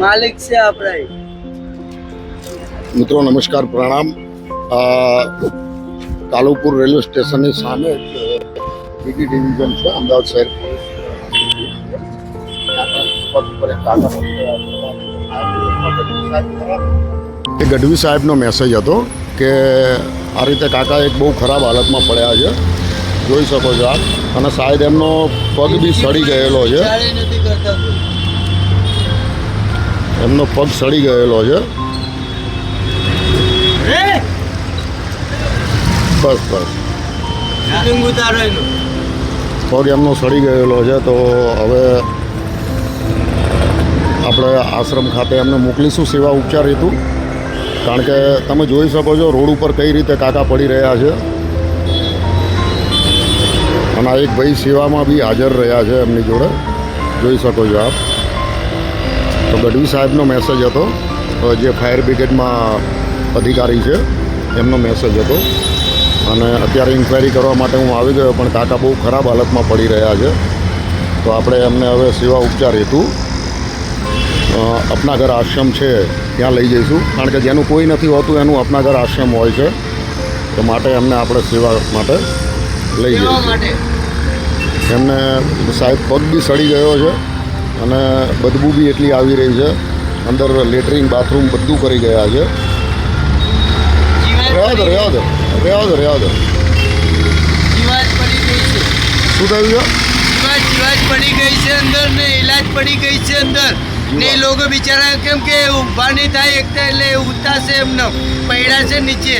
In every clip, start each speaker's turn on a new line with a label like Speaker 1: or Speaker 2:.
Speaker 1: मालिक से आप रहे।
Speaker 2: મિત્રો નમસ્કાર, પ્રણામ. કાલુપુર રેલવે સ્ટેશનની સામે બીજી ડિવિઝન છે અમદાવાદ શહેર એ ગઢવી સાહેબનો મેસેજ હતો કે આ રીતે કાકા એક બહુ ખરાબ હાલતમાં પડ્યા છે, જોઈ શકો છો આપ. અને શાયદ એમનો પગ બી સડી ગયેલો છે, એમનો પગ સડી ગયેલો છે. બસ પગ એમનો સડી ગયેલો છે. તો હવે આપણે આશ્રમ ખાતે એમને મોકલીશું સેવા ઉપચાર હેતુ, કારણ કે તમે જોઈ શકો છો રોડ ઉપર કઈ રીતે કાકા પડી રહ્યા છે. અને આ એક ભાઈ સેવામાં બી હાજર રહ્યા છે એમની જોડે, જોઈ શકો છો આપ. તો ગઢવી સાહેબનો મેસેજ હતો, જે ફાયર બ્રિગેડમાં અધિકારી છે એમનો મેસેજ હતો. અને અત્યારે ઇન્ક્વાયરી કરવા માટે હું આવી ગયો, પણ કાકા બહુ ખરાબ હાલતમાં પડી રહ્યા છે. તો આપણે એમને હવે સેવા ઉપચાર હેતુ અપના ઘર આશ્રમ છે ત્યાં લઈ જઈશું, કારણ કે જેનું કોઈ નથી હોતું એનું અપના ઘર આશ્રમ હોય છે. તો માટે એમને આપણે સેવા માટે લઈ જઈશું. એમને સાહેબ પગ બી સડી ગયો છે અને બદબુ બી એટલી આવી રહી છે, અંદર લેટરિન બાથરૂમ બધું કરી ગયા છે. રહેવા દો શું થયું છે?
Speaker 1: જીવાત પડી ગઈ છે અંદર ને ઇલાજ પડી ગઈ છે અંદર ને લોકો બિચારા કેમ કે ઊભા નહીં થાય એકતા એટલે ઉતારશે એમને પૈડા છે નીચે,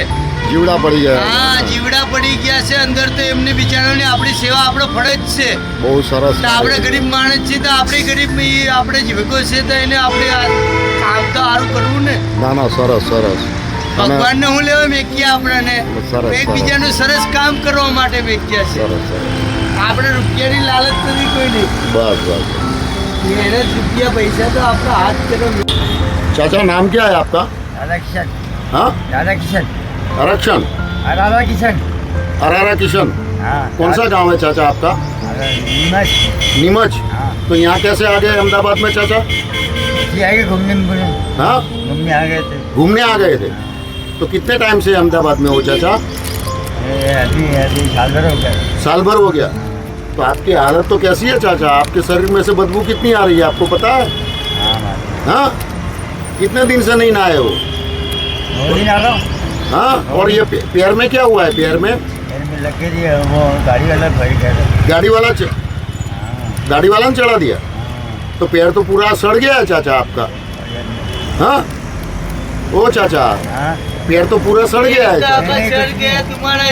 Speaker 2: જીવડા પડી ગયા.
Speaker 1: હા જીવડા પડી ગયા છે અંદર. તો એમને બિચારાને આપણી સેવા આપણો ફરજ છે.
Speaker 2: બહુ સરસ.
Speaker 1: આપણે ગરીબ માણસ છીએ તો આપણે ગરીબ આપણે જીવકો છે તો એને આપણે કામ તો સારું કરવું ને.
Speaker 2: ના સરસ.
Speaker 1: ભગવાનને હું લેવા મેક્યા આપણને એકબીજાનું સરસ કામ કરવા માટે મેક્યા છે. આપણે રૂપિયાની લાલચ નથી કોઈ નહીં.
Speaker 2: બસ
Speaker 1: મહેનત રૂપિયા પૈસા તો આપણા हाथ करो.
Speaker 2: चाचा नाम क्या है आपका?
Speaker 1: आरक्षण.
Speaker 2: हाँ
Speaker 1: आरक्षण.
Speaker 2: आरक्षण.
Speaker 1: अरारा किशन.
Speaker 2: अरारा किशन.
Speaker 1: हाँ.
Speaker 2: कौन सा गांव है चाचा आपका? नीमच.
Speaker 1: हाँ.
Speaker 2: तो यहाँ कैसे आ गए अहमदाबाद में चाचा?
Speaker 1: आगे घूमने
Speaker 2: हाँ
Speaker 1: घूमने आ गए थे.
Speaker 2: घूमने आ गए थे. तो कितने टाइम से अहमदाबाद में हो चाचा?
Speaker 1: अभी साल भर हो गया.
Speaker 2: साल भर हो गया. तो आपकी हालत तो कैसी है चाचा? आपके शरीर में से बदबू कितनी आ रही है आपको पता है? हाँ कितने दिन से नहीं नहाए हो? हाँ. और ये पैर में क्या हुआ है? पैर में
Speaker 1: लग गई वो गाड़ी वाला
Speaker 2: गाड़ी वाला ने चढ़ा दिया. तो पैर तो पूरा सड़ गया है चाचा आपका. हाँ ओ चाचा पैर तो पूरा सड़ गया है.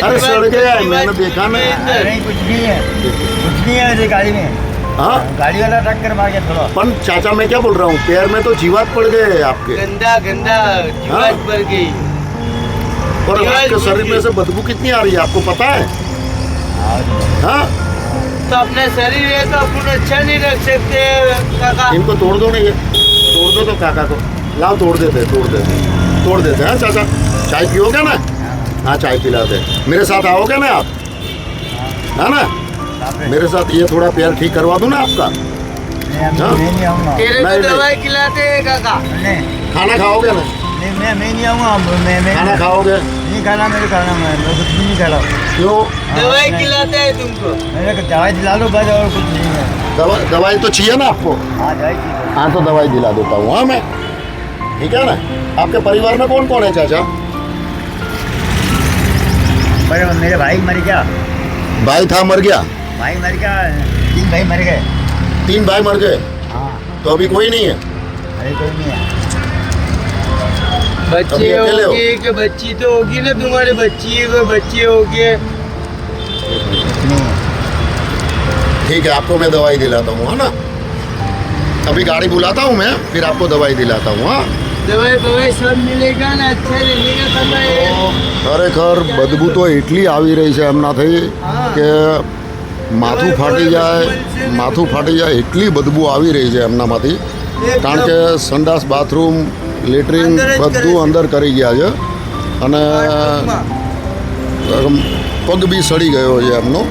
Speaker 2: अरे सड़ गया है, मैंने देखा ना.
Speaker 1: कुछ नहीं है गाड़ी में.
Speaker 2: हाँ
Speaker 1: गाड़ी वाला टक्कर मार गया थोड़ा.
Speaker 2: पर चाचा मैं क्या बोल रहा हूँ, पैर में तो जीवात पड़ गए हैं आपके.
Speaker 1: गंदा जीवात पड़ गई.
Speaker 2: और आपके शरीर में से बदबू कितनी आ रही है आपको पता है? हाँ
Speaker 1: तो अपना शरीर है तो अपन अच्छा नहीं रख सकते काका.
Speaker 2: इनको तोड़ दो ना, ये तोड़ दो तो काका को लाओ. तोड़ देते हैं चाचा. चाय पियोगे ना? हाँ चाय पिलाते. मेरे साथ आओगे ना आप? है ना, मेरे साथ ये थोड़ा पैर ठीक करवा दूँ ना आपका.
Speaker 1: तेरे को दवाई खिलाते हैं काका.
Speaker 2: खाना खाओगे ना?
Speaker 1: मैं नहीं आऊँगा.
Speaker 2: खाना खाओगे?
Speaker 1: नहीं खाना, मेरे खाना मैं कुछ भी नहीं खा रहा.
Speaker 2: क्यों?
Speaker 1: दवाई खिलाते हैं तुमको. मेरे को दवाई दिला लो बस, और कुछ नहीं है.
Speaker 2: दवाई तो चाहिए ना आपको?
Speaker 1: हाँ दवाई चाहिए.
Speaker 2: हाँ तो दवाई दिला देता हूँ. हाँ मैं ठीक है ना. आपके परिवार में कौन कौन है चाचा?
Speaker 1: मेरे भाई मर गया.
Speaker 2: भाई था मर गया.
Speaker 1: भाई मर गया. 3 भाई मर गए.
Speaker 2: 3 भाई मर गए.
Speaker 1: हाँ.
Speaker 2: तो अभी कोई नहीं है?
Speaker 1: अरे कोई नहीं है.
Speaker 2: अभी
Speaker 1: बच्चे
Speaker 2: अकेले हो?
Speaker 1: होगी कि बच्ची तो होगी ना तुम्हारे. बच्ची है कोई बच्चे होगी.
Speaker 2: ठीक है, आपको मैं दवाई दिलाता हूँ. है ना, अभी गाड़ी बुलाता हूँ मैं, फिर आपको दवाई दिलाता हूँ. हाँ
Speaker 1: दवाई सब मिलेगा ना. अच्छा रहेगा समय.
Speaker 2: ખરેખર બદબુ તો એટલી આવી રહી છે એમનાથી કે માથું ફાટી જાય એટલી બદબુ આવી રહી છે એમનામાંથી. કારણ કે સંડાસ બાથરૂમ લેટ્રિન બધું અંદર કરી ગયા છે અને પગ બી સડી ગયો છે એમનો.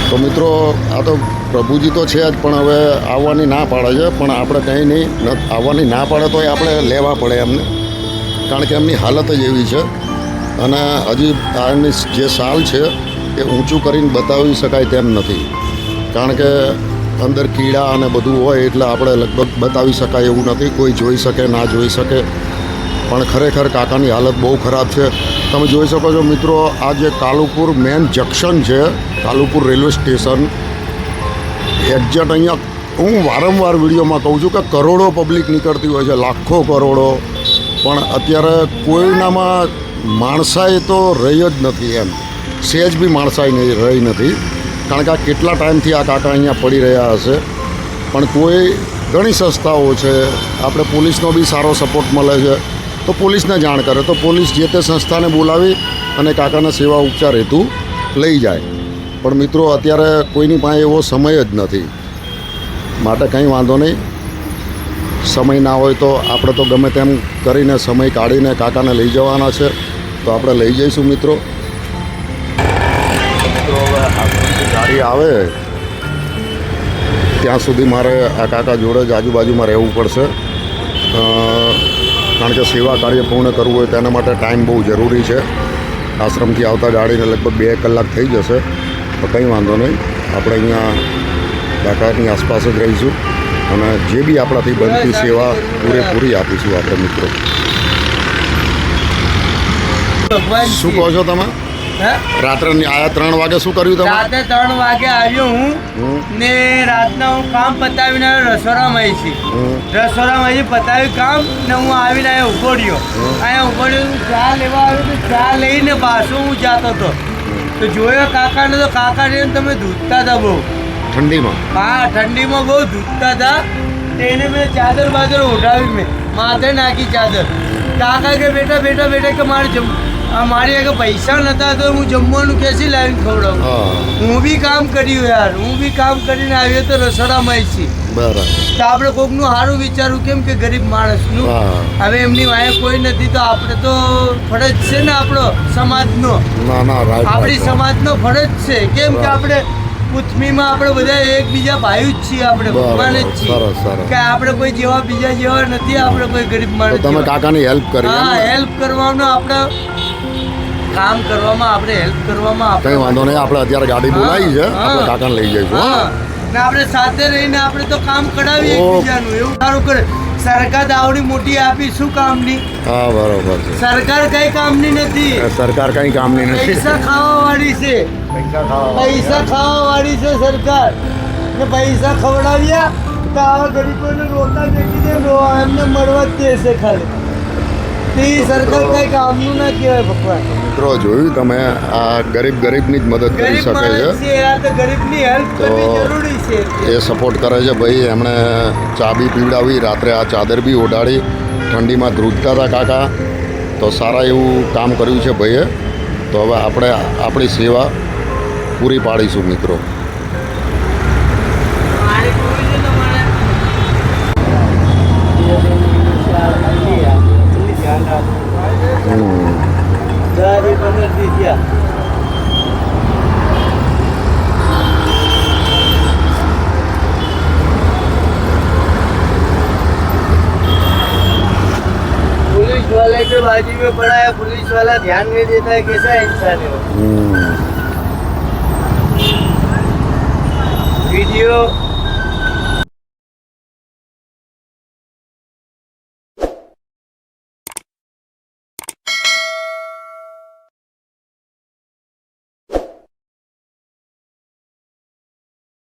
Speaker 2: તો મિત્રો આ તો પ્રભુજી તો છે જ, પણ હવે આવવાની ના પાડે છે. પણ આપણે કંઈ નહીં, આવવાની ના પાડે તોય આપણે લેવા પડે એમને, કારણ કે એમની હાલત જ એવી છે. અને હજી આની જે સાલ છે એ ઊંચું કરીને બતાવી શકાય તેમ નથી, કારણ કે અંદર કીડા અને બધું હોય એટલે આપણે લગભગ બતાવી શકાય એવું નથી. કોઈ જોઈ શકે ના જોઈ શકે, પણ ખરેખર કાકાની હાલત બહુ ખરાબ છે. તમે જોઈ શકો છો મિત્રો, આ જે કાલુપુર મેન જંક્શન છે, કાલુપુર રેલવે સ્ટેશન એક્ઝેક્ટ અહીંયા હું વારંવાર વિડીયોમાં કહું છું કે કરોડો પબ્લિક નીકળતી હોય છે, લાખો કરોડો, પણ અત્યારે કોઈનામાં માણસાઈ તો રહી જ નથી એમ, સહેજ બી માણસાઈ નહીં રહી નથી. કારણ કે આ કેટલા ટાઈમથી આ કાકા અહીંયા પડી રહ્યા હશે, પણ કોઈ ઘણી સંસ્થાઓ છે, આપણે પોલીસનો બી સારો સપોર્ટ મળે છે, તો પોલીસને જાણ કરે તો પોલીસ જે તે સંસ્થાને બોલાવી અને કાકાના સેવા ઉપચાર હેતુ લઈ જાય. પણ મિત્રો અત્યારે કોઈની પાસે એવો સમય જ નથી, માટે કંઈ વાંધો નહીં. સમય ના હોય તો આપણે તો ગમે તેમ કરીને સમય કાઢીને કાકાને લઈ જવાના છે, તો આપણે લઈ જઈશું મિત્રો. હવે આશ્રમથી ગાડી આવે ત્યાં સુધી મારે આ કાકા જોડે જ આજુબાજુમાં રહેવું પડશે, કારણ કે સેવા કાર્ય પૂર્ણ કરવું હોય તેના માટે ટાઈમ બહુ જરૂરી છે. આશ્રમથી આવતા ગાડીને લગભગ 2 કલાક થઈ જશે, તો કંઈ વાંધો નહીં. આપણે અહીંયા કાકાની આસપાસ જ રહીશું અને જે બી આપણાથી બનતી સેવા પૂરેપૂરી આપીશું આપણે મિત્રો.
Speaker 1: ભગવાન
Speaker 2: શું કહો છો તમે? રાત્રે આયા 3 વાગે શું કર્યું તમે?
Speaker 1: રાતે 3 વાગે આવ્યો હું ને રાતના હું કામ પતાવીને આવ્યો, રસોડામાં આવી છે. રસોડામાં આવી પતાવ્યું કામ ને હું આવીને અહીંયા ઉભો રહ્યો. ચા લેવા આવ્યો તો ચા લઈને પાછો હું જતો હતો તો જોયો કાકાને, તો કાકાને તમે ધૂતતા હતા બહુ
Speaker 2: ઠંડીમાં.
Speaker 1: હા, ઠંડીમાં બહુ ધૂતતા હતા. તેને મેં ચાદર બાદર ઉઠાવી, મેં માથે નાખી ચાદર. કાકા કે બેટા બેટા બેટા કે મારી આગળ પૈસા નતા તો હું જમવાનું ક્યાંથી લાવીને ખવડાવું. હું બી કામ કર્યું યાર, હું બી કામ કરીને આવ્યો તો રસોડામાં આવી છીએ.
Speaker 2: બરાબર.
Speaker 1: તો આપણે કોકનું સારું વિચારવું, કેમ કે ગરીબ માણસનું. હવે એમની વાંહે કોઈ નથી તો આપણે તો ફરજ છે ને આપણો સમાજનો, આપણી સમાજનો ફરજ છે. કેમ કે આપણે પૃથ્વીમાં આપણે બધા એકબીજા ભાઈ જ છીએ, આપણે ભગવાન જ છીએ, કે આપણે કોઈ જેવા બીજા જેવા નથી. આપણે કોઈ ગરીબ માણસ,
Speaker 2: તમે કાકાની હેલ્પ કરી.
Speaker 1: હા, હેલ્પ કરવાનો આપણે કામ કરવામાં, આપણે હેલ્પ કરવામાં
Speaker 2: કંઈ વાંધો નહીં. આપણે અત્યારે ગાડી બોલાવી છે, આપણે કાકાને લઈ જઈશું.
Speaker 1: ને આપણે સાથે રહીને આપણે તો કામ કરાવીએ એકબીજાનું. એવું સારું કરે. સરકાર આવડી મોટી આપી શું કામની?
Speaker 2: હા, બરોબર છે.
Speaker 1: સરકાર કઈ કામની નથી.
Speaker 2: સરકાર કઈ કામની નથી.
Speaker 1: પૈસા ખાવા વાળી છે, પૈસા ખાવા વાળી છે સરકાર. ને પૈસા ખવડાવ્યા તો આવા ગરીબોને રોટા દેખી દે, એમને મળવા જ દેશે ખાલી. સરકાર કઈ કામનું ના કહેવાય ભગવાન.
Speaker 2: મિત્રો જોયું તમે, આ ગરીબની જ મદદ કરી શકે છે,
Speaker 1: ગરીબની હેલ્પ કરવી જરૂરી છે.
Speaker 2: એ સપોર્ટ કરે છે ભાઈ. એમણે ચા બી પીવડાવી, રાત્રે આ ચાદર બી ઓઢાડી, ઠંડીમાં ધ્રુજતા હતા કાકા, તો સારા એવું કામ કર્યું છે ભાઈએ. તો હવે આપણે આપણી સેવા પૂરી પાડીશું મિત્રો.
Speaker 1: पुलिस वाले के बाजू में पड़ा है, पुलिस वाला ध्यान नहीं देता है. कैसा इंसान है वो. वीडियो